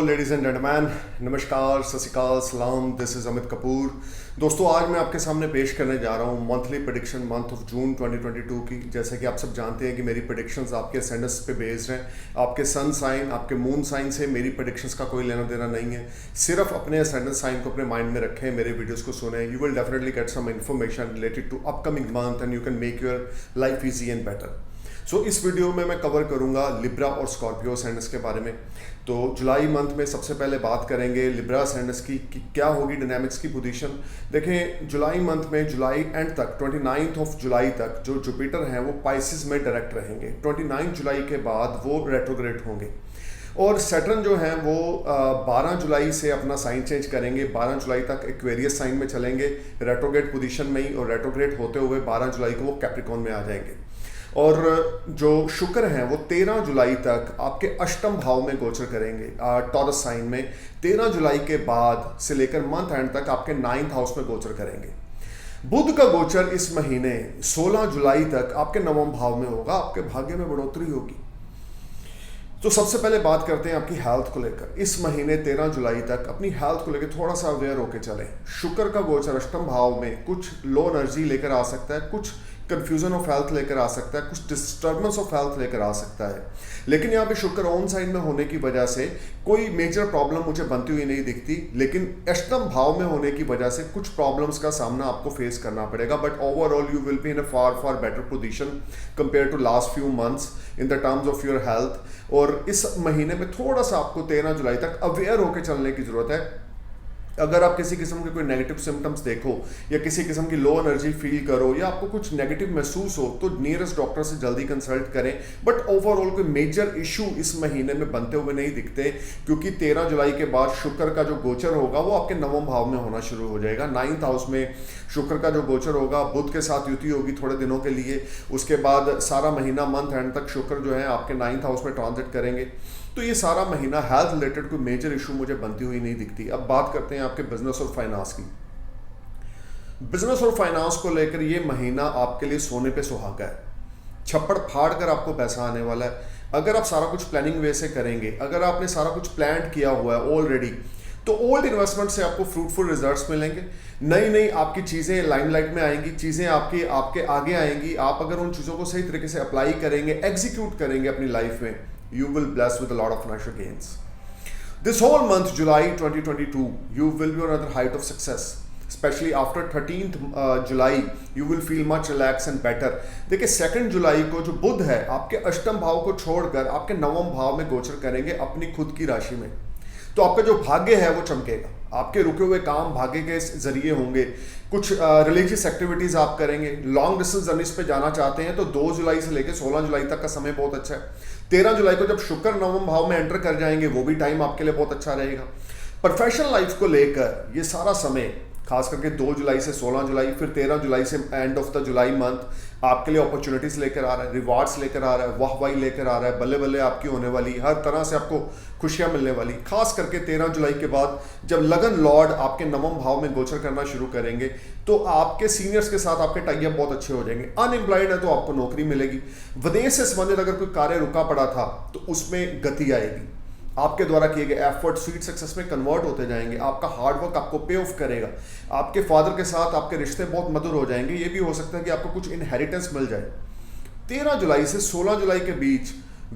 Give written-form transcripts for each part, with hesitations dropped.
Ladies and gentleman, नमस्कार, सत श्री अकाल, सलाम। This is Amit Kapoor. दोस्तों, आज मैं आपके सामने पेश करने जा रहा हूँ monthly prediction month of June 2022 की। जैसे कि आप सब जानते हैं कि मेरी प्रेडिक्शंस आपके असेंडेंट्स पे बेस्ड हैं। आपके सन साइन, आपके मून साइन से मेरी प्रेडिक्शंस का कोई लेना देना नहीं है। सिर्फ अपने असेंडेंट साइन को अपने माइंड में रखें, मेरे वीडियोज़ को सुने। You will definitely get some information related to upcoming month and you can make your life easy and better. So इस वीडियो में मैं कवर करूंगा लिब्रा और स्कॉर्पियो असेंडेंट्स के बारे में। तो जुलाई मंथ में सबसे पहले बात करेंगे लिब्रा असेंडेंट्स की कि क्या होगी डायनामिक्स की पोजीशन। देखें, जुलाई मंथ में जुलाई एंड तक 29 ऑफ जुलाई तक जो जुपिटर हैं वो पाइसिस में डायरेक्ट रहेंगे। 29 जुलाई के बाद वो रेट्रोग्रेड होंगे और सैटर्न जो हैं वो 12 जुलाई से अपना साइन चेंज करेंगे। 12 जुलाई तक एक्वेरियस साइन में चलेंगे रेट्रोग्रेड पोजीशन में ही, और रेट्रोग्रेड होते हुए 12 जुलाई को वो कैप्रिकॉन में आ जाएंगे। और जो शुक्र हैं वो 13 जुलाई तक आपके अष्टम भाव में गोचर करेंगे टॉरस साइन में। 13 जुलाई के बाद से लेकर मंथ एंड तक आपके 9th हाउस में गोचर करेंगे। बुध का गोचर इस महीने 16 जुलाई तक आपके 9वें भाव में होगा। आपके भाग्य में बढ़ोतरी होगी। तो सबसे पहले बात करते हैं आपकी हेल्थ को लेकर। इस महीने 13 जुलाई तक अपनी हेल्थ को लेकर थोड़ा सा अवेयर होकर चलें। शुक्र का गोचर अष्टम भाव में कुछ लो एनर्जी लेकर आ सकता है, कुछ कंफ्यूजन ऑफ हेल्थ लेकर आ सकता है, कुछ डिस्टर्बेंस ऑफ हेल्थ लेकर आ सकता है। लेकिन यहाँ पे शुक्र ऑन साइन में होने की वजह से कोई मेजर प्रॉब्लम मुझे बनती हुई नहीं दिखती। लेकिन अष्टम भाव में होने की वजह से कुछ प्रॉब्लम्स का सामना आपको फेस करना पड़ेगा, but overall you will be in a far better position compare to last few months in the terms of your health. और इस महीने में थोड़ा सा आपको 13 जुलाई तक अवेयर होकर चलने की जरूरत है। अगर आप किसी किस्म के कोई नेगेटिव सिम्टम्स देखो या किसी किस्म की लो एनर्जी फील करो या आपको कुछ नेगेटिव महसूस हो तो नियरेस्ट डॉक्टर से जल्दी कंसल्ट करें। बट ओवरऑल कोई मेजर इशू इस महीने में बनते हुए नहीं दिखते, क्योंकि 13 जुलाई के बाद शुक्र का जो गोचर होगा वो आपके 9वें भाव में होना शुरू हो जाएगा। 9th हाउस में शुक्र का जो गोचर होगा, बुध के साथ युति होगी थोड़े दिनों के लिए। उसके बाद सारा महीना मंथ एंड तक शुक्र जो है आपके 9th हाउस में ट्रांजिट करेंगे। तो ये सारा महीना हेल्थ रिलेटेड कोई मेजर इशू मुझे बनती हुई नहीं दिखती। अब बात करते हैं आपके बिजनेस और फाइनेंस की। बिजनेस और फाइनेंस को लेकर ये महीना आपके लिए सोने पे सुहागा है। छप्पड़ फाड़ कर आपको पैसा आने वाला है। अगर आप सारा कुछ प्लानिंग वे से करेंगे, अगर आपने सारा कुछ प्लान किया हुआ है ऑलरेडी, तो ओल्ड इन्वेस्टमेंट से आपको फ्रूटफुल रिजल्ट्स मिलेंगे। नई नई आपकी चीज़ें लाइमलाइट में आएंगी, चीज़ें आपके आगे आएंगी। आप अगर उन चीज़ों को सही तरीके से अप्लाई करेंगे, एग्जीक्यूट करेंगे अपनी लाइफ में, you will bless with a lot of financial gains. This whole month, July 2022, you will be on another height of success. Especially after 13th July, you will feel much relaxed and better. देखिए, 2nd जुलाई को जो बुध है आपके अष्टम भाव को छोड़कर आपके 9वें भाव में गोचर करेंगे अपनी खुद की राशि में। तो आपका जो भाग्य है वो चमकेगा। आपके रुके हुए काम भाग्य के जरिए होंगे। कुछ रिलीजियस एक्टिविटीज़ आप करेंगे। लॉन्ग डिस्टेंस जर्नीज पे जाना चाहते हैं तो 2 जुलाई से लेकर 16 जुलाई तक का समय बहुत अच्छा है। 13 जुलाई को जब शुक्र 9वें भाव में एंटर कर जाएंगे, वो भी टाइम आपके लिए बहुत अच्छा रहेगा। प्रोफेशनल लाइफ को लेकर ये सारा समय, खास करके 2 जुलाई से 16 जुलाई, फिर 13 जुलाई से end of the July month आपके लिए अपॉर्चुनिटीज लेकर आ रहा है, रिवार्ड्स लेकर आ रहा है, वाहवाही लेकर आ रहा है। बल्ले बल्ले आपकी होने वाली, हर तरह से आपको खुशियां मिलने वाली। खास करके 13 जुलाई के बाद जब लगन लॉर्ड आपके 9वें भाव में गोचर करना शुरू करेंगे तो आपके सीनियर्स के साथ आपके टाई अप बहुत अच्छे हो जाएंगे। अनएम्प्लॉयड है तो आपको नौकरी मिलेगी। विदेश से संबंधित अगर कोई कार्य रुका पड़ा था तो उसमें गति आएगी। आपके द्वारा किए गए एफर्ट स्वीट सक्सेस में कन्वर्ट होते जाएंगे। आपका हार्डवर्क आपको पे ऑफ करेगा। आपके फादर के साथ आपके रिश्ते बहुत मधुर हो जाएंगे। ये भी हो सकता है कि आपको कुछ इनहेरिटेंस मिल जाए। 13 जुलाई से 16 जुलाई के बीच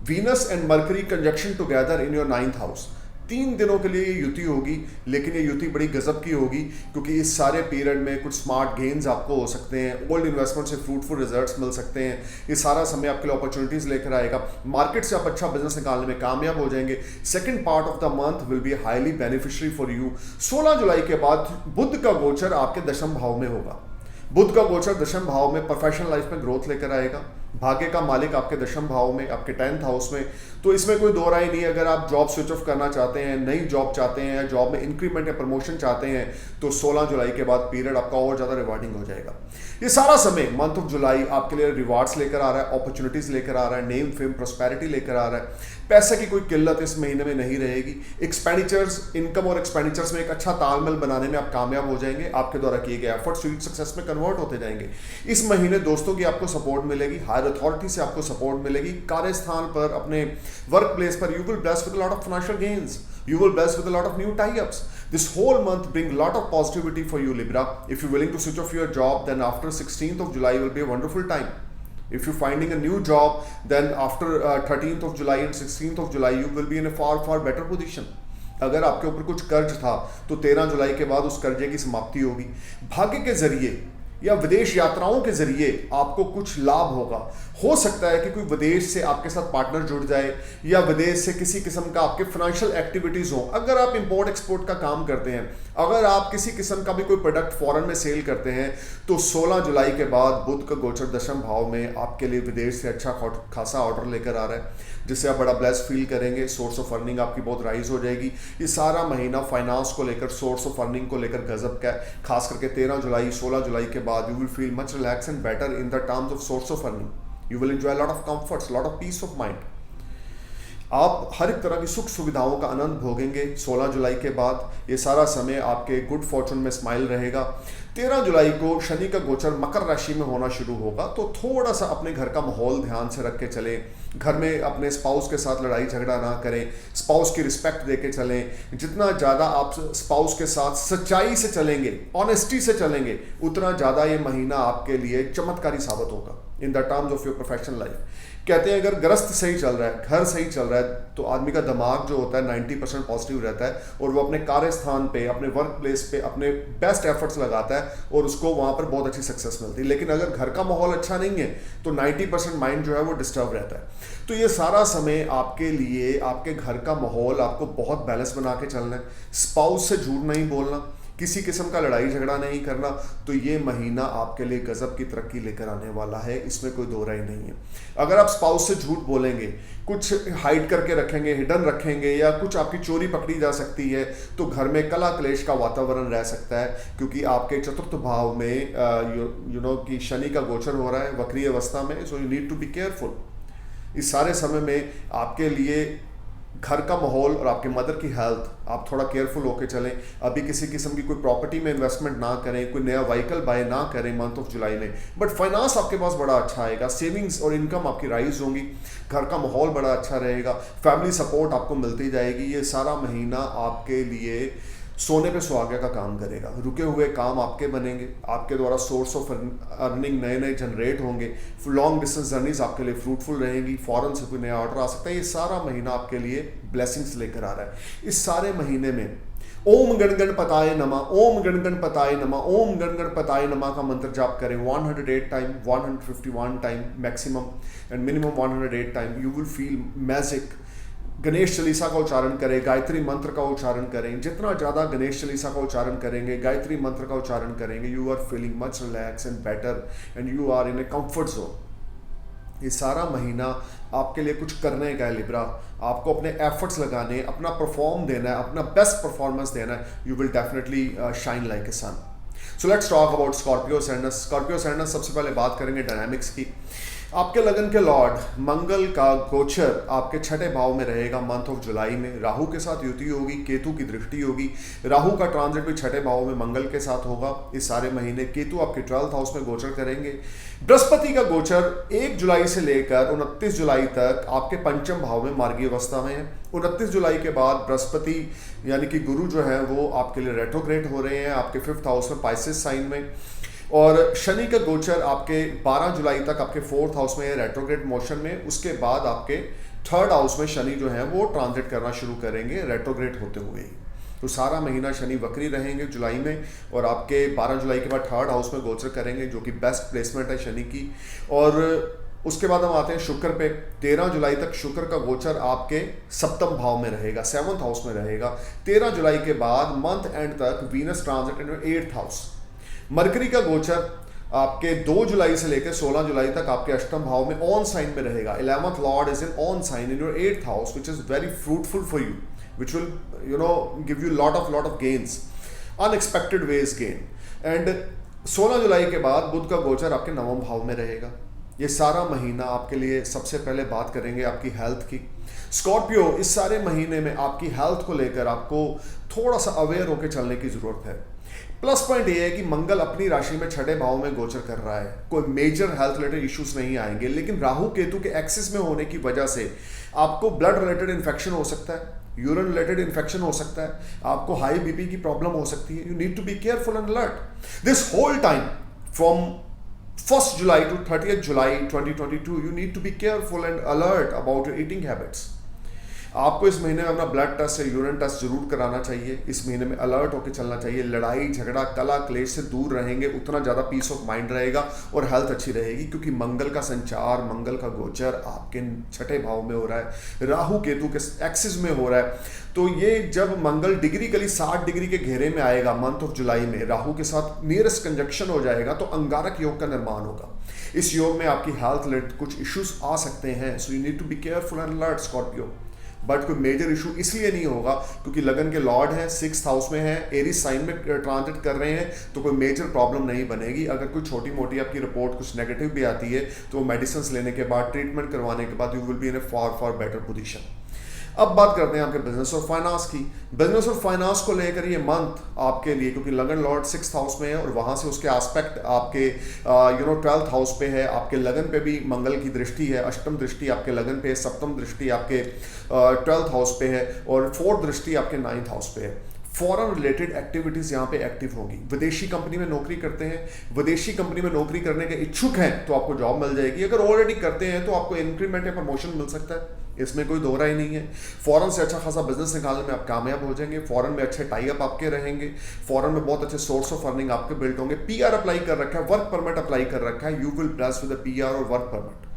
Venus and Mercury conjunction together in your 9th house. 3 दिनों के लिए ये युति होगी, लेकिन ये युति बड़ी गजब की होगी, क्योंकि इस सारे पीरियड में कुछ स्मार्ट गेन्स आपको हो सकते हैं। ओल्ड इन्वेस्टमेंट से फ्रूटफुल रिजल्ट्स मिल सकते हैं। ये सारा समय आपके लिए अपॉर्चुनिटीज लेकर आएगा। मार्केट से आप अच्छा बिजनेस निकालने में कामयाब हो जाएंगे। Second part of the month will be highly beneficiary for you. 16 जुलाई के बाद बुध का गोचर आपके दशम भाव में होगा। बुध का गोचर दशम भाव में प्रोफेशनल लाइफ में ग्रोथ लेकर आएगा। भाग्य का मालिक आपके दशम भाव में, आपके 10th हाउस में। तो इसमें कोई दो राय नहीं। अगर आप जॉब स्विच ऑफ करना चाहते हैं, नई जॉब चाहते हैं, या जॉब में इंक्रीमेंट या प्रमोशन चाहते हैं, तो 16 जुलाई के बाद पीरियड आपका और ज़्यादा रिवार्डिंग हो जाएगा। ये सारा समय मंथ ऑफ जुलाई आपके लिए रिवार्ड्स लेकर आ रहा है, अपॉर्चुनिटीज़ लेकर आ रहा है, नेम फेम प्रॉस्पेरिटी लेकर आ रहा है। पैसे की कोई किल्लत इस महीने में नहीं रहेगी। एक्सपेंडिचर्स, इनकम और एक्सपेंडिचर्स में एक अच्छा तालमेल बनाने में आप कामयाब हो जाएंगे। आपके द्वारा किए गए एफर्ट स्वीट सक्सेस में कन्वर्ट होते जाएंगे। इस महीने दोस्तों की आपको सपोर्ट मिलेगी, हायर अथॉरिटी से आपको सपोर्ट मिलेगी। कार्यस्थान पर, अपने वर्क प्लेस पर you will bless with lot of financial gains. You will bless with a lot of new tie-ups. This whole month bring a lot of positivity for you, Libra. If you're willing to switch off your job, then after 16th of July will be a wonderful time. If you're finding a new job, then after 13th of July and 16th of July, you will be in a far better position. अगर आपके ऊपर कुछ कर्ज था तो 13 जुलाई के बाद उस कर्जे की समाप्ति होगी। भाग्य के जरिए या विदेश यात्राओं के जरिए आपको कुछ लाभ होगा। हो सकता है कि कोई विदेश से आपके साथ पार्टनर जुड़ जाए या विदेश से किसी किस्म का आपके फाइनेंशियल एक्टिविटीज हो। अगर आप इंपोर्ट एक्सपोर्ट का काम करते हैं, अगर आप किसी किस्म का भी कोई प्रोडक्ट फॉरेन में सेल करते हैं, तो 16 जुलाई के बाद बुध का गोचर दशम भाव में आपके लिए विदेश से अच्छा खासा ऑर्डर लेकर आ रहा है, जिससे आप बड़ा ब्लेस फील करेंगे। सोर्स ऑफ अर्निंग आपकी बहुत राइज हो जाएगी। ये सारा महीना फाइनेंस को लेकर, सोर्स ऑफ अर्निंग को लेकर गजब का है। खास करके 13 जुलाई 16 जुलाई के बाद you will feel much relax and better in the terms of source of earning. You will enjoy lot of comforts, lot of peace of mind. आप हर एक तरह की सुख सुविधाओं का आनंद भोगेंगे 16 जुलाई के बाद। ये सारा समय आपके गुड फॉर्चून में स्माइल रहेगा। 13 जुलाई को शनि का गोचर मकर राशि में होना शुरू होगा, तो थोड़ा सा अपने घर का माहौल ध्यान से रख के चलें। घर में अपने स्पाउस के साथ लड़ाई झगड़ा ना करें, स्पाउस की रिस्पेक्ट दे के चलें। जितना ज़्यादा आप स्पाउस के साथ सच्चाई से चलेंगे, ऑनेस्टी से चलेंगे, उतना ज़्यादा ये महीना आपके लिए चमत्कारी साबित होगा इन the terms of your professional life. कहते हैं अगर ग्रस्त सही चल रहा है, घर सही चल रहा है, तो आदमी का दिमाग जो होता है 90% पॉजिटिव रहता है और वो अपने कार्य स्थान पे, अपने वर्क प्लेस पे अपने बेस्ट एफर्ट्स लगाता है और उसको वहाँ पर बहुत अच्छी सक्सेस मिलती है। लेकिन अगर घर का माहौल अच्छा नहीं है तो 90% माइंड जो है वो डिस्टर्ब रहता है। तो ये सारा समय आपके लिए, आपके घर का माहौल आपको बहुत बैलेंस बना के चलना है। स्पाउस से झूठ नहीं बोलना, किसी किस्म का लड़ाई झगड़ा नहीं करना, तो ये महीना आपके लिए गजब की तरक्की लेकर आने वाला है, इसमें कोई दो राय नहीं है। अगर आप स्पाउस से झूठ बोलेंगे, कुछ हाइड करके रखेंगे, हिडन रखेंगे, या कुछ आपकी चोरी पकड़ी जा सकती है, तो घर में कला क्लेश का वातावरण रह सकता है, क्योंकि आपके चतुर्थ भाव में यू नो कि शनि का गोचर हो रहा है वक्री अवस्था में। So you need to be careful. इस सारे समय में आपके लिए घर का माहौल और आपके मदर की हेल्थ आप थोड़ा केयरफुल होकर चलें। अभी किसी किस्म की कोई प्रॉपर्टी में इन्वेस्टमेंट ना करें, कोई नया व्हीकल बाय ना करें मंथ ऑफ जुलाई में। बट फाइनेंस आपके पास बड़ा अच्छा आएगा, सेविंग्स और इनकम आपकी राइज होंगी, घर का माहौल बड़ा अच्छा रहेगा, फैमिली सपोर्ट आपको मिलती जाएगी। ये सारा महीना आपके लिए सोने पे सुहागे का काम करेगा। रुके हुए काम आपके बनेंगे, आपके द्वारा सोर्स ऑफ अर्निंग नए नए जनरेट होंगे, लॉन्ग डिस्टेंस जर्नीज आपके लिए फ्रूटफुल रहेंगी, फॉरेन से कोई नया ऑर्डर आ सकता है। ये सारा महीना आपके लिए ब्लेसिंग्स लेकर आ रहा है। इस सारे महीने में ओम गण गणपताय नमः, ओम गण गणपताय नमः, ओम गण गणपताय नमः का मंत्र जाप करें 108 time, 151 time maximum and minimum 108 time. You will feel magic. Ganesh Chalisa का उच्चारण करें, गायत्री मंत्र का उच्चारण करें। जितना ज़्यादा गणेश चालीसा का उच्चारण करेंगे, गायत्री मंत्र का उच्चारण करेंगे, you are feeling much relax and better and you are in a comfort zone. ये सारा महीना आपके लिए कुछ करने का है लिब्रा। आपको अपने एफर्ट्स लगाने, अपना परफॉर्म देना है, अपना बेस्ट परफॉर्मेंस देना है। You will definitely shine like a sun. So let's talk about Scorpio sands. Scorpio sands सबसे पहले बात करेंगे डायनामिक्स की। आपके लगन के लॉर्ड मंगल का गोचर आपके छठे भाव में रहेगा मंथ ऑफ जुलाई में। राहु के साथ युति होगी, केतु की दृष्टि होगी। राहु का ट्रांजिट भी छठे भाव में मंगल के साथ होगा इस सारे महीने। केतु आपके 12th हाउस में गोचर करेंगे। बृहस्पति का गोचर 1 जुलाई से लेकर 29 जुलाई तक आपके पंचम भाव में मार्गी अवस्था में है। 29 जुलाई के बाद बृहस्पति यानी कि गुरु जो है वो आपके लिए रेट्रोग्रेड हो रहे हैं आपके 5th हाउस में, पाइसेस साइन में। और शनि का गोचर आपके 12 जुलाई तक आपके 4th हाउस में है रेट्रोग्रेड मोशन में। उसके बाद आपके 3rd हाउस में शनि जो है वो ट्रांजिट करना शुरू करेंगे रेट्रोग्रेड होते हुए ही। तो सारा महीना शनि वक्री रहेंगे जुलाई में, और आपके 12 जुलाई के बाद 3rd हाउस में गोचर करेंगे, जो कि बेस्ट प्लेसमेंट है शनि की। और उसके बाद हम आते हैं शुक्र पे। 13 जुलाई तक शुक्र का गोचर आपके 7th भाव में रहेगा, 7th हाउस में रहेगा। 13 जुलाई के बाद मंथ एंड तक वीनस ट्रांजिट इन 8th हाउस। मरकरी का गोचर आपके 2 जुलाई से लेकर 16 जुलाई तक आपके 8th भाव में ऑन साइन में रहेगा। 11th lord is in on sign in your 8th house, which is very fruitful for you, which will give you lot of gains, unexpected ways gain. And 16 जुलाई के बाद बुध का गोचर आपके 9वें भाव में रहेगा। ये सारा महीना आपके लिए, सबसे पहले बात करेंगे आपकी हेल्थ की। स्कॉर्पियो, इस सारे महीने में आपकी हेल्थ को लेकर आपको थोड़ा सा अवेयर होकर चलने की जरूरत है। प्लस पॉइंट ये है कि मंगल अपनी राशि में 6ठे भाव में गोचर कर रहा है। कोई मेजर हेल्थ रिलेटेड इश्यूज नहीं आएंगे, लेकिन राहु केतु के एक्सिस में होने की वजह से आपको ब्लड रिलेटेड इन्फेक्शन हो सकता है, यूरिन रिलेटेड इन्फेक्शन हो सकता है, आपको हाई बीपी की प्रॉब्लम हो सकती है। You need to be careful and alert this whole time from 1st July to 30th July 2022. You need to be careful and alert about your eating habits. आपको इस महीने में अपना ब्लड टेस्ट या यूरिन टेस्ट जरूर कराना चाहिए। इस महीने में अलर्ट होकर चलना चाहिए। लड़ाई झगड़ा कला क्लेश से दूर रहेंगे, उतना ज़्यादा पीस ऑफ माइंड रहेगा और हेल्थ अच्छी रहेगी, क्योंकि मंगल का संचार, मंगल का गोचर आपके 6ठे भाव में हो रहा है, राहु केतु के एक्सिस में हो रहा है। तो ये जब मंगल डिग्री 60 डिग्री के घेरे में आएगा मंथ ऑफ जुलाई में, राहु के साथ नियरेस्ट कंजक्शन हो जाएगा, तो अंगारक योग का निर्माण होगा। इस योग में आपकी हेल्थ रिलेटेड कुछ इश्यूज आ सकते हैं। So you need to be careful and alert Scorpio. But कोई मेजर इशू इसलिए नहीं होगा क्योंकि लगन के लॉर्ड हैं, 6th हाउस में हैं, एरीज साइन में ट्रांजिट कर रहे हैं, तो कोई मेजर प्रॉब्लम नहीं बनेगी। अगर कोई छोटी मोटी आपकी रिपोर्ट कुछ नेगेटिव भी आती है तो वो मेडिसिन लेने के बाद, ट्रीटमेंट करवाने के बाद you will be in A far better position. अब बात करते हैं आपके बिजनेस और फाइनेंस की। बिजनेस और फाइनेंस को लेकर ये मंथ आपके लिए, क्योंकि लगन लॉर्ड 6th हाउस में है और वहाँ से उसके एस्पेक्ट आपके 12th हाउस पे है, आपके लगन पे भी मंगल की दृष्टि है, अष्टम दृष्टि आपके लगन पे है, सप्तम दृष्टि आपके 12th हाउस पे है और 4th दृष्टि आपके 9th हाउस पे है। फॉरेन रिलेटेड एक्टिविटीज यहाँ पे एक्टिव होंगी। विदेशी कंपनी में नौकरी करते हैं, विदेशी कंपनी में नौकरी करने के इच्छुक हैं तो आपको जॉब मिल जाएगी। अगर ऑलरेडी करते हैं तो आपको इंक्रीमेंट या प्रमोशन मिल सकता है, इसमें कोई दो राय नहीं है। फॉरेन से अच्छा खासा बिजनेस निकालने में आप कामयाब हो जाएंगे। फॉरेन में अच्छे टाई अप आपके रहेंगे, फॉरेन में बहुत अच्छे सोर्स ऑफ अर्निंग आपके बिल्ड होंगे। पीआर अप्लाई कर रखा है, वर्क परमिट अप्लाई कर रखा है, you will bless with PR और work permit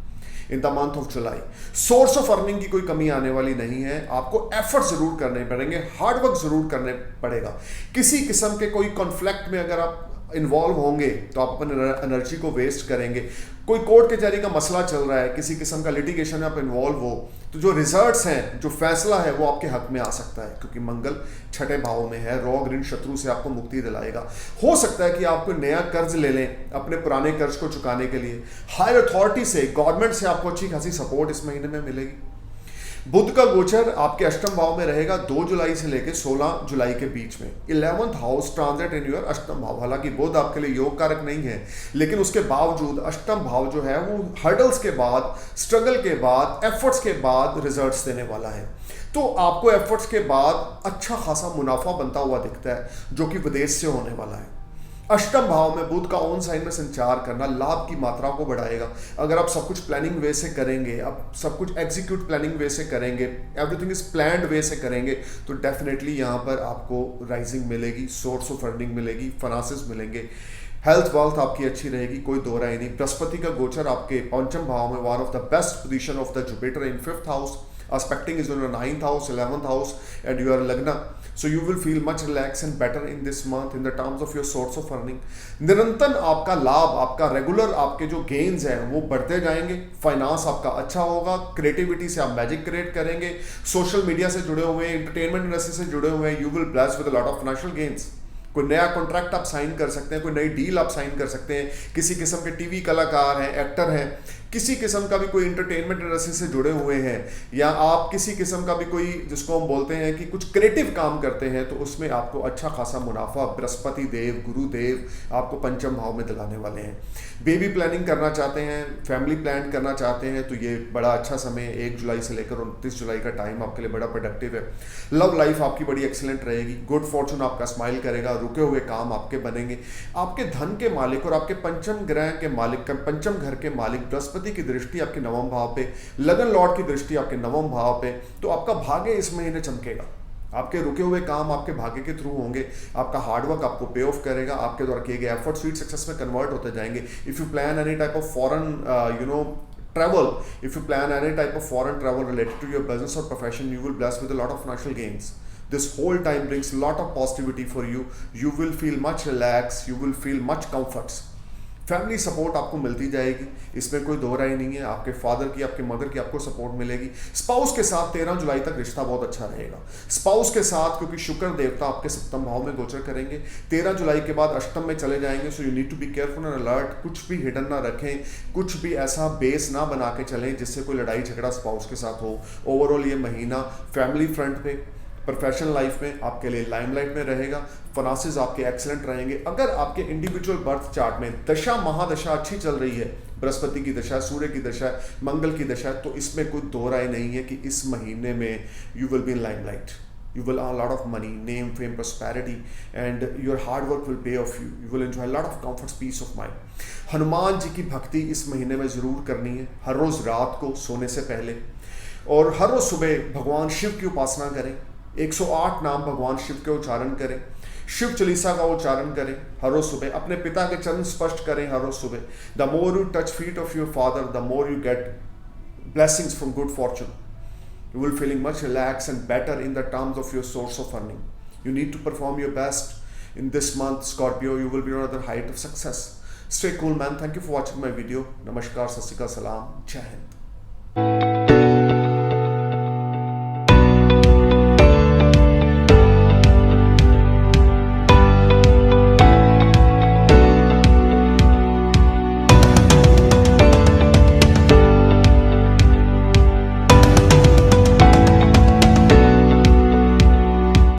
in the month of July. Source of earning की कोई कमी आने वाली नहीं है। आपको एफर्ट जरूर करने पड़ेंगे, हार्ड वर्क जरूर करने पड़ेगा। किसी किस्म के कोई कॉन्फ्लिक्ट में अगर आप इन्वॉल्व होंगे तो आप अपने एनर्जी को वेस्ट करेंगे। कोई कोर्ट कचहरी का मसला चल रहा है, किसी किस्म का लिटिगेशन में आप इन्वॉल्व हो, तो जो रिजल्ट्स हैं, जो फैसला है, वो आपके हक में आ सकता है, क्योंकि मंगल 6ठे भाव में है। रोग ऋण शत्रु से आपको मुक्ति दिलाएगा। हो सकता है कि आप कोई नया कर्ज ले लें अपने पुराने कर्ज को चुकाने के लिए। हायर अथॉरिटी से, गवर्नमेंट से आपको अच्छी खासी सपोर्ट इस महीने में मिलेगी। बुध का गोचर आपके अष्टम भाव में रहेगा 2 जुलाई से लेकर 16 जुलाई के बीच में। 11th house transit in your अष्टम भाव। हालांकि बुध आपके लिए योग कारक नहीं है, लेकिन उसके बावजूद अष्टम भाव जो है वो हर्डल्स के बाद, स्ट्रगल के बाद, एफर्ट्स के बाद रिजल्ट्स देने वाला है। तो आपको एफर्ट्स के बाद अच्छा खासा मुनाफा बनता हुआ दिखता है, जो कि विदेश से होने वाला है। अष्टम भाव में बुध का ऑन साइन में संचार करना लाभ की मात्रा को बढ़ाएगा। अगर आप सब कुछ प्लानिंग वे से करेंगे, आप सब कुछ एग्जीक्यूट प्लानिंग वे से करेंगे, एवरीथिंग इज प्लान्ड वे से करेंगे, तो डेफिनेटली यहाँ पर आपको राइजिंग मिलेगी, सोर्स ऑफ अर्निंग मिलेगी, फाइनेंसेस मिलेंगे, हेल्थ वेल्थ आपकी अच्छी रहेगी, कोई दो राय नहीं। बृहस्पति का गोचर आपके पंचम भाव में, one of the best position of the Jupiter in 5th house, aspecting is in your 9th house, 11th house, and you are Lagna. So you will feel much relaxed and better in this month in the terms of your source of earning. निरंतर आपका लाभ, आपका regular आपके जो gains हैं वो बढ़ते जाएंगे। फाइनेंस आपका अच्छा होगा, क्रिएटिविटी से आप मैजिक क्रिएट करेंगे, सोशल मीडिया से जुड़े हुए, एंटरटेनमेंट इंडस्ट्री से जुड़े हुए, you will bless with a lot of financial gains. कोई नया कॉन्ट्रैक्ट आप साइन कर सकते हैं, कोई नई डील आप साइन कर सकते हैं। किसी किस्म के टीवी कलाकार हैं, एक्टर हैं, किसी किस्म का भी कोई इंटरटेनमेंट इंडस्ट्री से जुड़े हुए हैं, या आप किसी किस्म का भी कोई, जिसको हम बोलते हैं कि कुछ क्रिएटिव काम करते हैं, तो उसमें आपको अच्छा खासा मुनाफा बृहस्पति देव, गुरुदेव आपको पंचम भाव में दिलाने वाले हैं। बेबी प्लानिंग करना चाहते हैं, फैमिली प्लान करना चाहते हैं, तो ये बड़ा अच्छा समय है। 1 जुलाई से लेकर 29 जुलाई का टाइम आपके लिए बड़ा प्रोडक्टिव है। लव लाइफ आपकी बड़ी एक्सीलेंट रहेगी। गुड फॉर्चून आपका स्माइल करेगा, रुके हुए काम आपके बनेंगे। आपके धन के मालिक और आपके पंचम ग्रह के मालिक, पंचम घर के मालिक बृहस्पति की दृष्टि आपके 9वें भाव पे, लगन लॉर्ड की दृष्टि आपके 9वें भाव पे, तो आपका भाग्य इस महीने चमकेगा। आपके रुके हुए काम आपके भाग्य के थ्रू होंगे, आपका हार्डवर्क आपको पे ऑफ करेगा, आपके द्वारा किए गए एफर्ट स्वीट सक्सेस में कन्वर्ट होते जाएंगे। If you plan any type of foreign travel, if you plan any type of foreign travel related to your business or profession, you will bless with a lot of financial gains. This whole time brings a lot of positivity for you. You will feel much relaxed, you will feel much comforts. Family support आपको मिलती जाएगी, इसमें कोई दो राय नहीं है। आपके father की, आपके मदर की आपको सपोर्ट मिलेगी। स्पाउस के साथ 13 जुलाई तक रिश्ता बहुत अच्छा रहेगा। स्पाउस के साथ, क्योंकि शुक्र देवता आपके सप्तम भाव में गोचर करेंगे, 13 जुलाई के बाद अष्टम में चले जाएंगे। So you need to be careful and alert. कुछ भी हिडन ना रखें, कुछ भी ऐसा बेस ना बना के चलें जिससे कोई लड़ाई झगड़ा स्पाउस के साथ हो। ओवरऑल ये महीना फैमिली फ्रंट पे, प्रोफेशनल लाइफ में आपके लिए लाइमलाइट में रहेगा। फाइनेंसेस आपके एक्सीलेंट रहेंगे। अगर आपके इंडिविजुअल बर्थ चार्ट में दशा महादशा अच्छी चल रही है बृहस्पति की दशा, सूर्य की दशा, मंगल की दशा, तो इसमें कोई दो राय नहीं है कि इस महीने में you will be in limelight. You will earn a lot of money, name, fame, prosperity, and your hard work will pay off you. You will enjoy a lot of comforts, peace of mind. Hanuman ji की भक्ति इस महीने में ज़रूर करनी है, हर रोज़ रात को सोने से पहले, और हर रोज़ सुबह भगवान शिव की उपासना करें. 108 नाम भगवान शिव के उच्चारण करें, शिव चालीसा का उच्चारण करें हर रोज़ सुबह, अपने पिता के चरण स्पर्श करें हर रोज़ सुबह. The more you touch feet of your father, the more you get blessings from good fortune. You will feeling much relaxed and better in the terms of your source of earning. You need to perform your best in this month, Scorpio. You will be on another height of success. Stay cool, man. Thank you for watching my video. Namaskar, Sat Sri Akal, Salam, Jai Hind.